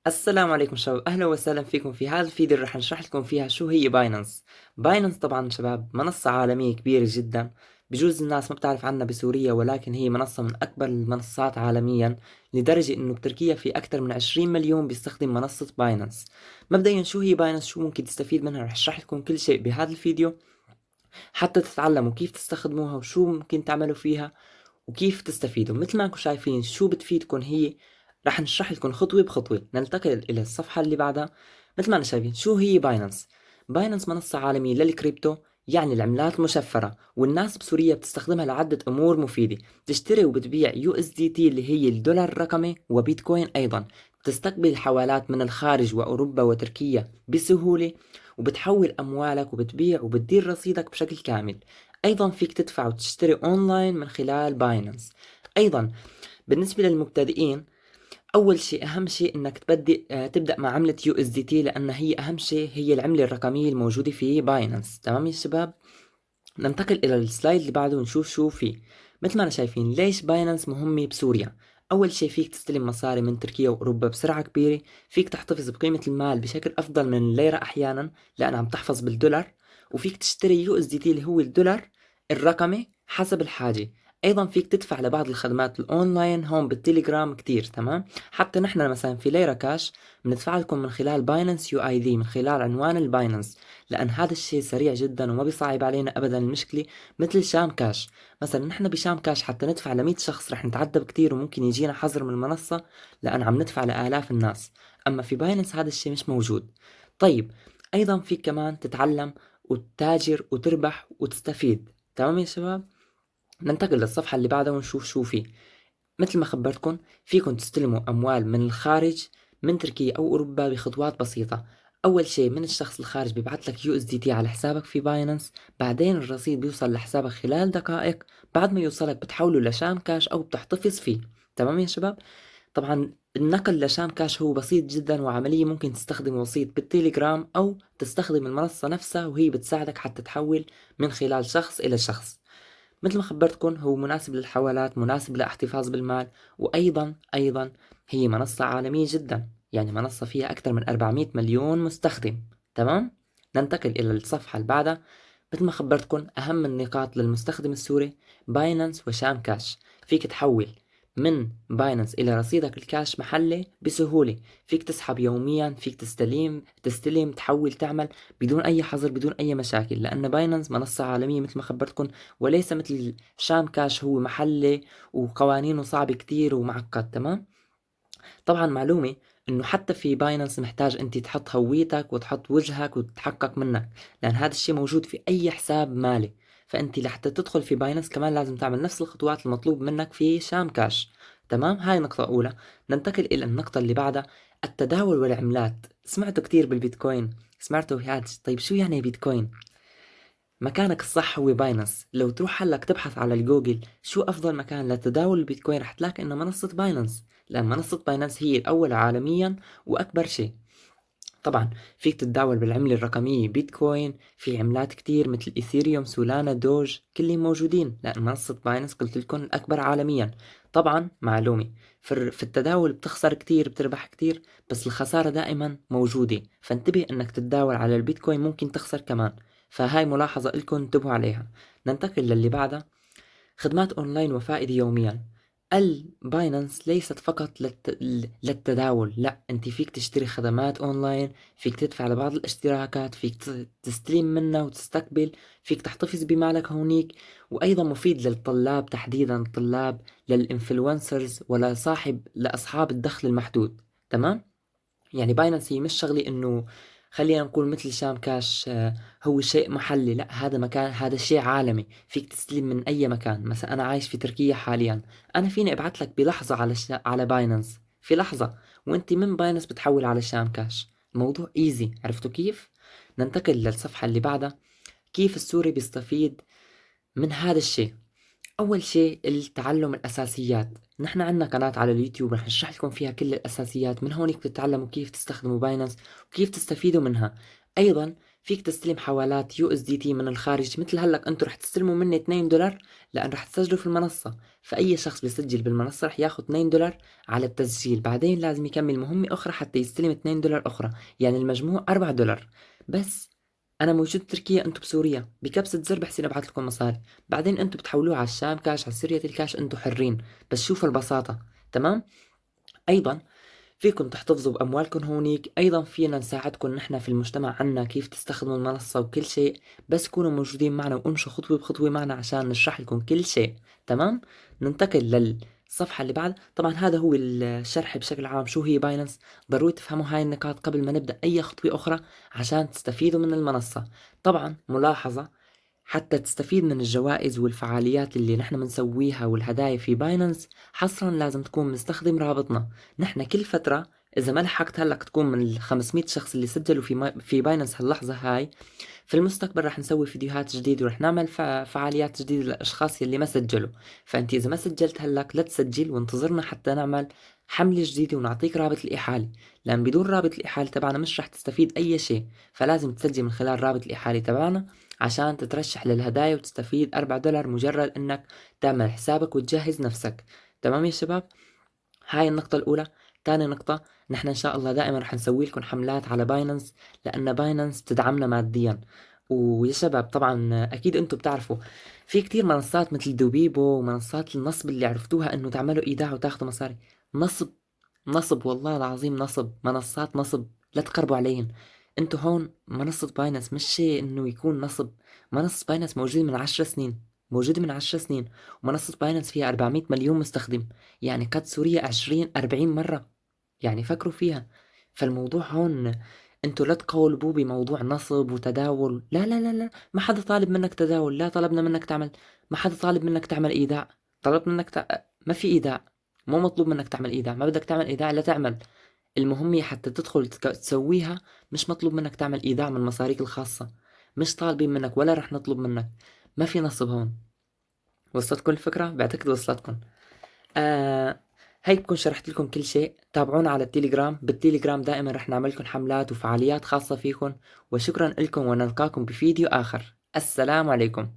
السلام عليكم شباب، اهلا وسهلا فيكم في هذا الفيديو اللي راح نشرح لكم فيها شو هي باينانس. باينانس طبعا شباب منصة عالمية كبيرة جدا. بجوز الناس ما بتعرف عنها بسوريا، ولكن هي منصة من اكبر المنصات عالميا، لدرجة انه بتركيا في اكثر من 20 مليون بيستخدم منصة باينانس. مبدئيا شو هي باينانس، شو ممكن تستفيد منها، راح اشرح لكم كل شيء بهذا الفيديو حتى تتعلموا كيف تستخدموها وشو ممكن تعملوا فيها وكيف تستفيدوا. مثل ما انكم شايفين شو بتفيدكم هي، راح نشرح لكم خطوة بخطوة. ننتقل إلى الصفحة اللي بعدها. مثل ما أنا شايفين شو هي باينانس. باينانس منصة عالمية للكريبتو، يعني العملات المشفرة، والناس بسوريا بتستخدمها لعدة أمور مفيدة. بتشتري وبتبيع USDT اللي هي الدولار الرقمي، وبيتكوين أيضا. بتستقبل حوالات من الخارج وأوروبا وتركيا بسهولة، وبتحول أموالك وبتبيع وبتدير رصيدك بشكل كامل. أيضا فيك تدفع وتشتري أونلاين من خلال باينانس. أيضا بالنسبة للمبتدئين، أول شيء أهم شيء إنك تبدأ مع عملة USDT، لأن هي أهم شيء، هي العملة الرقمية الموجودة في باينانس. تمام يا شباب، ننتقل إلى السلايد اللي بعده ونشوف شو فيه. مثل ما أنا شايفين ليش باينانس مهمة بسوريا. أول شيء فيك تستلم مصاري من تركيا وأوروبا بسرعة كبيرة. فيك تحتفظ بقيمة المال بشكل أفضل من الليرة أحيانا، لأن عم تحفظ بالدولار. وفيك تشتري USDT اللي هو الدولار الرقمي حسب الحاجة. أيضا فيك تدفع لبعض الخدمات الأونلاين هون بالتليجرام كتير. تمام، حتى نحن مثلا في ليرة كاش بندفع لكم من خلال باينانس UID، من خلال عنوان الباينانس، لأن هذا الشيء سريع جدا وما بيصعب علينا أبدا المشكلة. مثل شام كاش، مثلا نحن بشام كاش حتى ندفع ل100 شخص رح نتعذب كتير وممكن يجينا حظر من المنصة، لأن عم ندفع لآلاف الناس. أما في باينانس هذا الشيء مش موجود. طيب، أيضا فيك كمان تتعلم وتتاجر وتربح وتستفيد. تمام يا شباب، ننتقل للصفحة اللي بعدها ونشوف شو فيه. مثل ما خبرتكم، فيكم تستلموا أموال من الخارج، من تركيا أو أوروبا، بخطوات بسيطة. أول شيء من الشخص الخارج بيبعت لك USDT على حسابك في باينانس. بعدين الرصيد بيوصل لحسابك خلال دقائق. بعد ما يوصلك بتحوله لشام كاش أو بتحتفظ فيه. تمام يا شباب، طبعا النقل لشام كاش هو بسيط جدا وعملية، ممكن تستخدم وسيط بالتليجرام أو تستخدم المنصة نفسها، وهي بتساعدك حتى تحول من خلال شخص إلى شخص. مثل ما خبرتكم هو مناسب للحوالات، مناسب للاحتفاظ بالمال. وأيضا هي منصة عالمية جدا، يعني منصة فيها أكثر من 400 مليون مستخدم. تمام، ننتقل إلى الصفحة اللي بعدها. مثل ما خبرتكم أهم النقاط للمستخدم السوري، باينانس وشام كاش. فيك تحول من باينانس إلى رصيدك الكاش محلي بسهولة. فيك تسحب يوميا، فيك تستلم تحول تعمل بدون أي حظر، بدون أي مشاكل، لأن باينانس منصة عالمية مثل ما خبرتكم، وليس مثل شام كاش هو محلي وقوانينه صعبة كتير ومعقد. تمام، طبعا معلومة انه حتى في باينانس محتاج انت تحط هويتك وتحط وجهك وتتحقق منك، لان هذا الشيء موجود في اي حساب مالي. فانت لحتى تدخل في باينانس كمان لازم تعمل نفس الخطوات المطلوب منك في شام كاش. تمام، هاي نقطة أولى. ننتقل إلى النقطة اللي بعدها، التداول والعملات. سمعتوا كتير بالبيتكوين، سمعتوا هاد. طيب شو يعني بيتكوين؟ مكانك الصح هو باينانس. لو تروح هلأ تبحث على الجوجل شو أفضل مكان لتداول البيتكوين، رح تلاقي إنه منصة باينانس، لأن منصة باينانس هي الأول عالميا وأكبر شيء. طبعا فيك تتداول بالعملة الرقمية بيتكوين، في عملات كتير مثل إيثيريوم، سولانا، دوج، كلهم موجودين، لأن منصة باينانس قلت لكم الأكبر عالميا. طبعا معلومة، في التداول بتخسر كتير بتربح كتير، بس الخسارة دائما موجودة، فانتبه انك تتداول على البيتكوين ممكن تخسر كمان. فهاي ملاحظة لكم انتبهوا عليها. ننتقل للي بعدها، خدمات أونلاين وفائدة يوميا. الباينانس ليست فقط للتداول، لا، انت فيك تشتري خدمات أونلاين، فيك تدفع لبعض الاشتراكات، فيك تستلم منها وتستقبل، فيك تحتفظ بمالك هونيك. وأيضا مفيد للطلاب، تحديدا الطلاب، للإنفلونسرز، ولا لأصحاب الدخل المحدود. تمام، يعني باينانس هي مش شغلة انه خلينا نقول مثل شام كاش، هو شيء محلي، لا، هذا مكان، هذا شيء عالمي، فيك تستلم من اي مكان. مثلا انا عايش في تركيا حاليا، انا فيني ابعث لك بلحظة على باينانس، في لحظة، وانت من باينانس بتحول على شام كاش. الموضوع ايزي، عرفتوا كيف؟ ننتقل للصفحة اللي بعدها، كيف السوري بيستفيد من هذا الشيء. أول شيء التعلم الأساسيات. نحن عندنا قناة على اليوتيوب رح نشرح لكم فيها كل الأساسيات، من هونيك بتتعلموا كيف تستخدموا باينانس وكيف تستفيدوا منها. أيضا فيك تستلم حوالات USDT من الخارج، مثل هلأ انتوا رح تستلموا مني $2 لأن رح تسجلوا في المنصة. فأي شخص بيسجل بالمنصة رح ياخد $2 على التسجيل، بعدين لازم يكمل مهمة أخرى حتى يستلم $2 أخرى، يعني المجموع $4. بس أنا موجود بتركيا، انتوا بسوريا، بكبسة زر بحسن أبعت لكم مصاري، بعدين انتوا بتحولوها على الشام كاش، على سوريا الكاش، انتوا حرين. بس شوفوا البساطة. تمام. أيضا فيكم تحتفظوا بأموالكم هونيك، أيضا فينا نساعدكم نحن في المجتمع عنا كيف تستخدموا المنصة وكل شيء، بس كونوا موجودين معنا وامشوا خطوة بخطوة معنا عشان نشرح لكم كل شيء. تمام. ننتقل للصفحة اللي بعد. طبعا هذا هو الشرح بشكل عام شو هي باينانس. ضروري تفهموا هاي النقاط قبل ما نبدأ أي خطوة أخرى عشان تستفيدوا من المنصة. طبعا ملاحظة، حتى تستفيد من الجوائز والفعاليات اللي نحن بنسويها والهدايا في باينانس، حصرا لازم تكون مستخدم رابطنا. نحن كل فترة إذا ما لحقت هلأ تكون من ال 500 شخص اللي سجلوا في باينانس هاللحظة هاي، في المستقبل رح نسوي فيديوهات جديدة ورح نعمل فعاليات جديدة للأشخاص يلي ما سجلوا. فأنت إذا ما سجلت هلأ لا تسجل، وانتظرنا حتى نعمل حملة جديدة ونعطيك رابط الإحالة، لأن بدون رابط الإحالة تبعنا مش رح تستفيد أي شيء. فلازم تسجل من خلال رابط الإحالة تبعنا عشان تترشح للهدايا وتستفيد $4 مجرد إنك تعمل حسابك وتجهز نفسك. تمام يا شباب. هاي النقطة الأولى. تاني نقطة، نحن إن شاء الله دائما رح نسوي لكم حملات على باينانس، لأن باينانس بتدعمنا ماديا. ويا شباب طبعا أكيد أنتم بتعرفوا في كتير منصات مثل دوبيبو ومنصات النصب اللي عرفتوها إنه تعملوا إيداع وتاخذوا مصاري. نصب. نصب والله العظيم، نصب، منصات نصب، لا تقربوا عليهم. انتوا هون منصة باينانس مش شيء انه يكون نصب. منصة باينانس موجودة من 10 سنين، موجودة من 10 سنين، ومنصة باينانس فيها 400 مليون مستخدم، يعني قد سوريا 20-40 مرة. يعني فكروا فيها. فالموضوع هون انتوا لا تقولبوا بموضوع نصب وتداول، لا لا لا لا، ما حدا طالب منك تداول، لا طلبنا منك تعمل، ما حدا طالب منك تعمل ايداع. طلب منك ما في ايداع، مو مطلوب منك تعمل ايداع، ما بدك تعمل ايداع لا تعمل. المهمة حتى تدخل تسويها مش مطلوب منك تعمل ايداع من مصاريك الخاصة، مش طالبين منك ولا رح نطلب منك. ما في نصب هون. وصلتكم الفكرة؟ بعتقد وصلتكم. آه هيك بكون شرحت لكم كل شيء. تابعونا على التليجرام، بالتليجرام دائما رح نعمل لكم حملات وفعاليات خاصة فيكم. وشكرا لكم ونلقاكم بفيديو آخر. السلام عليكم.